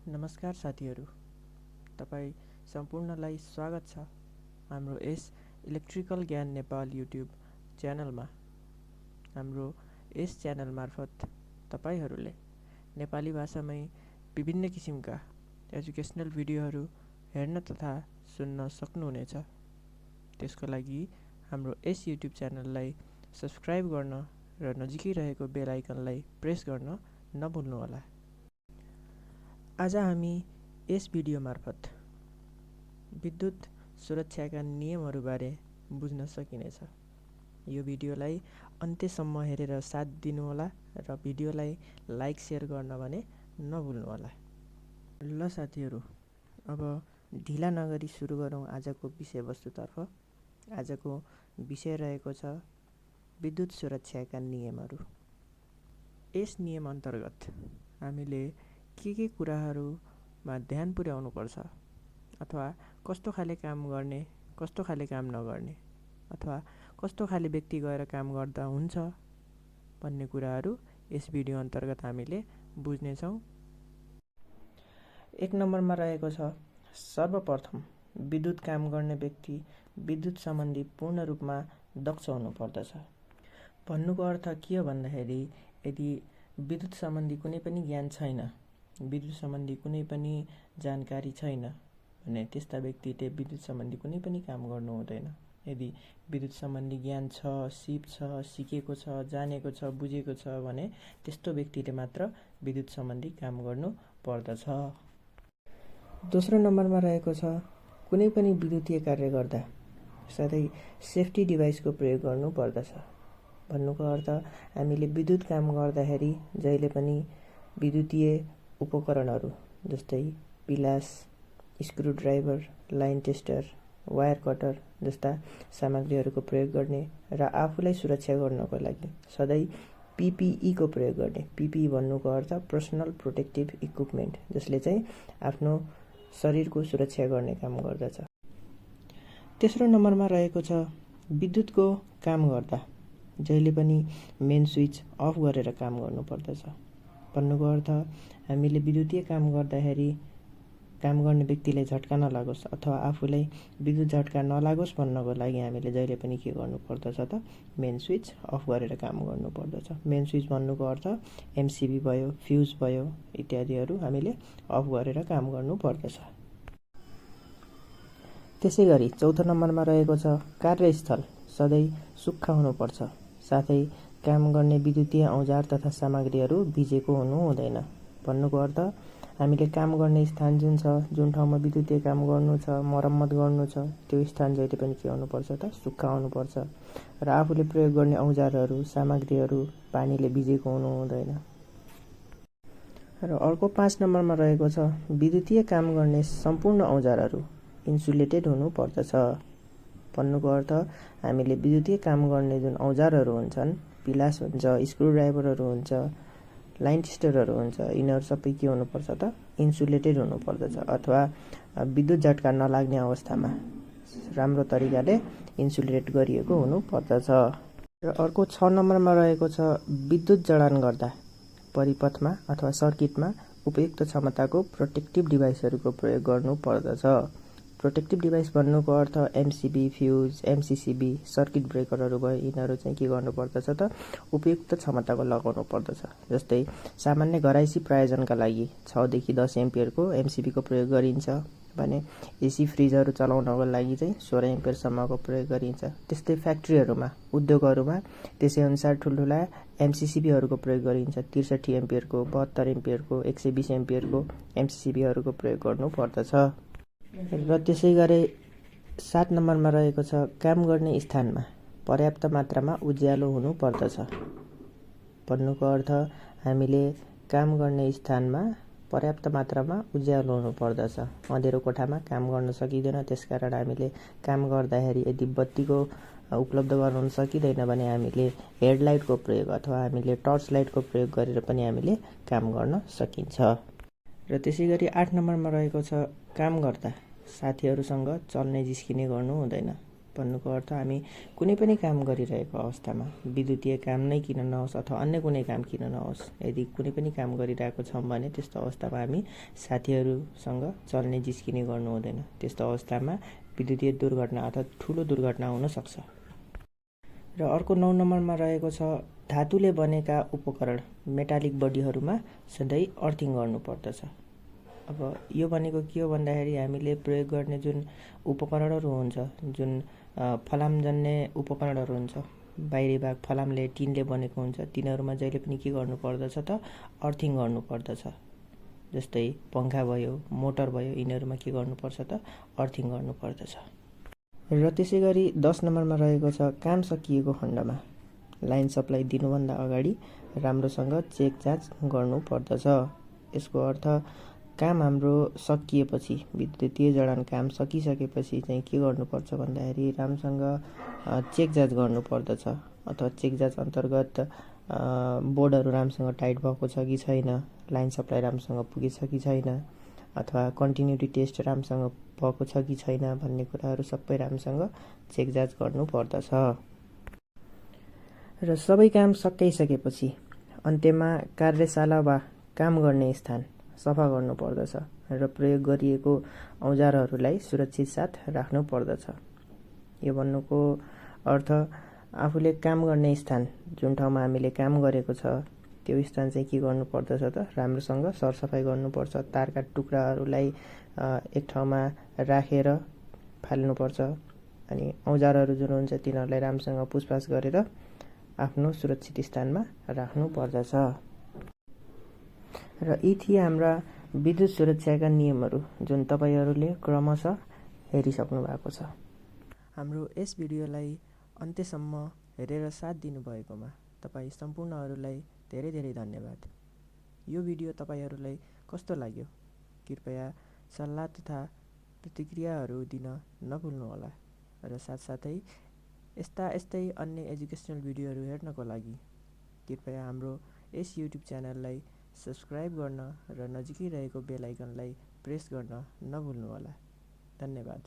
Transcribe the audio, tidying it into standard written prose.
नमस्कार साथीहरू, तपाईँ सम्पूर्णलाई स्वागत छ हाम्रो यस इलेक्ट्रिकल ज्ञान नेपाल युट्युब च्यानलमा। हाम्रो यस च्यानल मार्फत तपाईहरूले नेपाली भाषामै विभिन्न किसिमका एजुकेसनल भिडियोहरू हेर्न तथा सुन्न सक्नुहुनेछ। त्यसको लागि हाम्रो यस युट्युब च्यानललाई सब्स्क्राइब गर्न र नजिकै रहेको बेल आइकनलाई प्रेस गर्न नभुल्नुहोला। आज हामी यस भिडियो मार्फत विद्युत सुरक्षाका नियमहरूबारे बुझ्न सकिनेछ। यो भिडियोलाई अन्त्यसम्म हेरेर साथ दिनुहोला र भिडियोलाई लाइक सेयर गर्न भने नभुल्नुहोला। ल साथीहरू, अब ढिला नगरी सुरु गरौँ आजको विषयवस्तुतर्फ। आजको विषय रहेको छ विद्युत सुरक्षाका नियमहरू। यस नियम अन्तर्गत हामीले के कुराहरूमा ध्यान पुर्याउनुपर्छ अथवा कस्तो खाले काम गर्ने, कस्तो खाले काम नगर्ने, अथवा कस्तो खाले व्यक्ति गएर काम गर्दा हुन्छ भन्ने कुराहरू यस भिडियो अन्तर्गत हामीले बुझ्नेछौँ। 1 नम्बरमा रहेको छ, सर्वप्रथम विद्युत काम गर्ने व्यक्ति विद्युत सम्बन्धी पूर्ण रूपमा दक्ष हुनुपर्दछ। भन्नुको अर्थ के हो भन्दाखेरि, यदि विद्युत सम्बन्धी कुनै पनि ज्ञान छैन, विद्युत सम्बन्धी कुनै पनि जानकारी छैन भने त्यस्ता व्यक्तिले विद्युत सम्बन्धी कुनै पनि काम गर्नु हुँदैन। यदि विद्युत सम्बन्धी ज्ञान छ, सिप छ, सिकेको छ, जानेको छ, बुझेको छ भने त्यस्तो व्यक्तिले मात्र विद्युत सम्बन्धी काम गर्नु पर्दछ। दोस्रो नम्बरमा रहेको छ, कुनै पनि विद्युतीय कार्य गर्दा सधैँ सेफ्टी डिभाइसको प्रयोग गर्नु पर्दछ। भन्नुको अर्थ, हामीले विद्युत काम गर्दाखेरि जहिले पनि विद्युतीय उपकरणहरू जस्तै pliers, screwdriver, line tester, wire cutter जस्ता सामग्रीहरूको प्रयोग गर्ने र आफूलाई सुरक्षा गर्नको लागि सधैँ पिपिईको प्रयोग गर्ने। पिपिई भन्नुको अर्थ पर्सनल प्रोटेक्टिभ इक्विपमेन्ट, जसले चाहिँ आफ्नो शरीरको सुरक्षा गर्ने काम गर्दछ। तेस्रो नम्बरमा रहेको छ, विद्युतको काम गर्दा जहिले पनि मेन स्विच अफ गरेर काम गर्नुपर्दछ। भन्नुको अर्थ, हामीले विद्युतीय काम गर्दाखेरि काम गर्ने व्यक्तिलाई झट्का नलागोस् अथवा आफूलाई विद्युत झट्का नलागोस् भन्नको लागि हामीले जहिले पनि के गर्नुपर्दछ त मेन स्विच अफ गरेर काम गर्नुपर्दछ। मेन स्विच भन्नुको अर्थ एमसिबी भयो, फ्युज भयो इत्यादिहरू हामीले अफ गरेर काम गर्नुपर्दछ। त्यसै गरी चौथो नम्बरमा रहेको छ, कार्यस्थल सधैँ सुक्खा हुनुपर्छ। साथै काम गर्ने विद्युतीय औजार तथा सामग्रीहरू भिजेको हुनु हुँदैन। भन्नुको अर्थ, हामीले काम गर्ने स्थान जुन छ, जुन ठाउँमा विद्युतीय काम गर्नु छ, मरम्मत गर्नु छ, त्यो स्थान जहिले पनि के हुनुपर्छ त सुक्खा हुनुपर्छ र आफूले प्रयोग गर्ने औजारहरू, सामग्रीहरू पानीले भिजेको हुनु हुँदैन। र अर्को 5 नम्बरमा रहेको छ, विद्युतीय काम गर्ने सम्पूर्ण औजारहरू इन्सुलेटेड हुनु पर्दछ। भन्नुको अर्थ, हामीले विद्युतीय काम गर्ने जुन औजारहरू हुन्छन्, पिलास हुन्छ, स्क्रुड्राइभरहरू हुन्छ, लाइन टेस्टरहरू हुन्छ, यिनीहरू सबै के हुनुपर्छ त इन्सुलेटेड हुनुपर्दछ अथवा विद्युत झट्का नलाग्ने अवस्थामा राम्रो तरिकाले इन्सुलेट गरिएको हुनु पर्दछ। र अर्को 6 नम्बरमा रहेको छ, विद्युत जडान गर्दा परिपथमा अथवा सर्किटमा उपयुक्त क्षमताको प्रोटेक्टिभ डिभाइसहरूको प्रयोग गर्नु पर्दछ। प्रोटेक्टिभ डिभाइस भन्नुको अर्थ एमसिबी, फ्युज, एमसिसिबी, सर्किट ब्रेकरहरू भयो, यिनीहरू चाहिँ के गर्नुपर्दछ त उपयुक्त क्षमताको लगाउनु पर्दछ। जस्तै सामान्य घराइसी प्रयोजनका लागि 6 देखि 10 एम्पियरको एमसिबीको प्रयोग गरिन्छ भने एसी फ्रिजहरू चलाउनको लागि चाहिँ 16 एम्पियरसम्मको प्रयोग गरिन्छ। त्यस्तै फ्याक्ट्रीहरूमा, उद्योगहरूमा त्यसै अनुसार ठुल्ठुला एमसिसिबीहरूको प्रयोग गरिन्छ। 63 एम्पियरको, 72 एम्पियरको, 120 एम्पियरको एमसिसिबीहरूको प्रयोग गर्नु पर्दछ। र त्यसै गरी 7 नम्बरमा रहेको छ, काम गर्ने स्थानमा पर्याप्त मात्रामा उज्यालो हुनु पर्दछ। भन्नुको अर्थ, हामीले काम गर्ने स्थानमा पर्याप्त मात्रामा उज्यालो हुनु पर्दछ। अँधेरो कोठामा काम गर्न सकिँदैन, त्यसकारण हामीले काम गर्दाखेरि यदि बत्तीको उपलब्ध गराउन सकिँदैन भने हामीले हेडलाइटको प्रयोग अथवा हामीले टर्च लाइटको प्रयोग गरेर पनि हामीले काम गर्न सकिन्छ। र त्यसै गरी 8 नम्बरमा रहेको छ, काम गर्दा साथीहरूसँग चल्ने जिस्किने गर्नु हुँदैन। भन्नुको अर्थ हामी कुनै पनि काम गरिरहेको अवस्थामा विद्युतीय काम नै किन नहोस् अथवा अन्य कुनै काम किन नहोस्, यदि कुनै पनि काम गरिरहेको छौँ भने त्यस्तो अवस्थामा हामी साथीहरूसँग चल्ने जिस्किने गर्नु हुँदैन। त्यस्तो अवस्थामा विद्युतीय दुर्घटना अथवा ठुलो दुर्घटना हुन सक्छ। र अर्को 9 नम्बरमा रहेको छ धातुले बनेका उपकरण मेटालिक बडीहरूमा सधैँ अर्थिङ गर्नुपर्दछ। अब यो भनेको के हो भन्दाखेरि हामीले प्रयोग गर्ने जुन उपकरणहरू हुन्छ, जुन फलामजन्य उपकरणहरू हुन्छ, बाहिरी भाग फलामले टिनले बनेको हुन्छ, तिनीहरूमा जहिले पनि के गर्नुपर्दछ त अर्थिङ गर्नुपर्दछ। जस्तै पङ्खा भयो, मोटर भयो, यिनीहरूमा के गर्नुपर्छ त अर्थिङ गर्नुपर्दछ। र त्यसै गरी 10 नम्बरमा रहेको छ काम सकिएको खण्डमा लाइन सप्लाई दिनुभन्दा अगाडि राम्रोसँग चेक जाँच गर्नुपर्दछ। यसको अर्थ काम हाम्रो सकिएपछि, विद्युतीय जडान काम सकिसकेपछि चाहिँ के गर्नुपर्छ भन्दाखेरि राम्रोसँग चेक जाँच गर्नुपर्दछ। अथवा चेक जाँच अन्तर्गत बोर्डहरू राम्रोसँग टाइट भएको छ कि छैन, लाइन सप्लाई राम्रोसँग पुगेछ कि छैन, अथवा कन्टिन्युटी टेस्ट राम्रोसँग भएको छ कि छैन भन्ने कुराहरू सबै राम्रोसँग चेक जाँच गर्नुपर्दछ। र सबै काम सकिसकेपछि अन्त्यमा कार्यशाला वा काम गर्ने स्थान सफा गर्नुपर्दछ र प्रयोग गरिएको औजारहरूलाई सुरक्षित साथ राख्नु पर्दछ। यो भन्नुको अर्थ आफूले काम गर्ने स्थान, जुन ठाउँमा हामीले काम गरेको छ त्यो स्थान चाहिँ के गर्नुपर्दछ त राम्रोसँग सरसफाइ गर्नुपर्छ। तारका टुक्राहरूलाई एक ठाउँमा राखेर फाल्नुपर्छ अनि औजारहरू जुन हुन्छ तिनीहरूलाई राम्रोसँग पुछपाछ गरेर आफ्नो सुरक्षित स्थानमा राख्नु पर्दछ। र यी थिए हाम्रा विद्युत सुरक्षाका नियमहरू जुन तपाईहरूले क्रमशः हेरिसक्नु भएको छ। हाम्रो यस भिडियोलाई अन्त्यसम्म हेरेर साथ दिनुभएकोमा तपाईँ सम्पूर्णहरूलाई धेरै धेरै धन्यवाद। यो भिडियो तपाईहरूलाई कस्तो लाग्यो कृपया सल्लाह तथा प्रतिक्रियाहरू दिन नभुल्नुहोला। र साथसाथै यस्तै अन्य एजुकेसनल भिडियोहरू हेर्नको लागि कृपया हाम्रो यस युट्युब च्यानललाई सब्सक्राइब गर्न र नजिकै रहेको बेल आइकनलाई प्रेस गर्न नभुल्नुहोला। धन्यवाद।